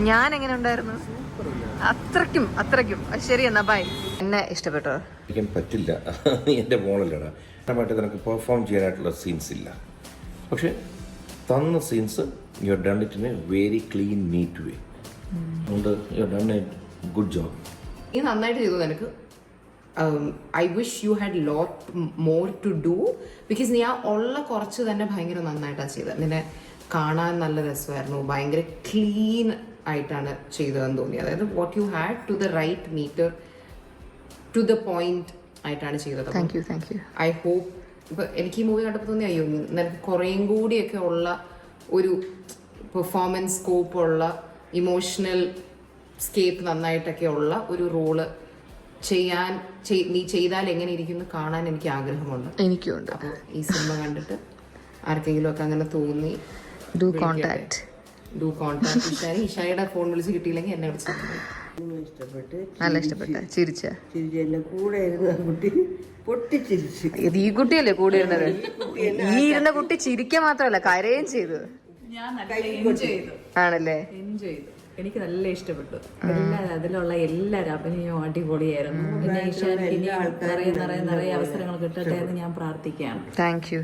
ഞാൻ എങ്ങനെ ഉണ്ടായിരുന്നു? അത്രയ്ക്കും. ശരി എന്നാ ബൈ. എന്നെ ഇഷ്ടപ്പെട്ടോ? എനിക്ക് പറ്റില്ല, എൻ്റെ മോളല്ലടാ. നിനക്ക് പെർഫോം ചെയ്യാനായിട്ടുള്ള സീൻസ് ഇല്ല. പക്ഷെ തന്ന scenes you have done it in a very clean neat way. അതുകൊണ്ട് you have done a good job. നീ നന്നായിട്ട് ചെയ്തു. നിനക്ക് I wish you had lot more to do. Because നീ ആ ഉള്ള കുറച്ച് തന്നെ ഭയങ്കര നന്നായിട്ടാണ് ചെയ്തത്. നിന്നെ കാണാൻ നല്ല രസമായിരുന്നു. ഭയങ്കര ക്ലീൻ ആയിട്ടാണ് ചെയ്തതെന്ന് തോന്നി. അതായത് what you had to the right meter, to the point ആയിട്ടാണ് ചെയ്തത്. Thank you. ഐ ഹോപ്പ് ഇപ്പൊ എനിക്ക് ഈ മൂവി കണ്ടപ്പോൾ തോന്നി അയ്യോ നിനക്ക് കുറേയും കൂടിയൊക്കെ ഉള്ള ഒരു പെർഫോമൻസ് സ്കോപ്പ് ഉള്ള, ഇമോഷണൽ സ്കേപ്പ് നന്നായിട്ടൊക്കെ ഉള്ള ഒരു റോള് നീ ചെയ്താൽ എങ്ങനെ ഇരിക്കുന്നു കാണാൻ എനിക്ക് ആഗ്രഹമുണ്ട്. എനിക്കുണ്ട്. അപ്പോൾ ഈ സിനിമ കണ്ടിട്ട് ആർക്കെങ്കിലും ഒക്കെ അങ്ങനെ തോന്നി ഡു കോൺടാക്ട്. ഇഷായുടെ ഫോൺ വിളിച്ച് കിട്ടിയില്ലെങ്കിൽ എന്നെ വിളിച്ചു. നല്ല ഇഷ്ടപ്പെട്ട ചിരിച്ച കൂടെ കുട്ടി പൊട്ടിച്ചിരിച്ചു. ഇത് ഈ കുട്ടിയല്ലേ കൂടെ ഇരുന്നത്? ഈ ഇരുന്ന കുട്ടി ചിരിക്കുക മാത്രമല്ല കരയും ചെയ്തു. ആണല്ലേ? എനിക്ക് നല്ല ഇഷ്ടപ്പെട്ടു. അതിലുള്ള എല്ലാവരും അഭിനയവും അടിപൊളിയായിരുന്നു. പിന്നെ ഈശാനിക്ക് ഇനി നിറയെ അവസരങ്ങൾ കിട്ടട്ടെ എന്ന് ഞാൻ പ്രാർത്ഥിക്കുകയാണ്. Thank you.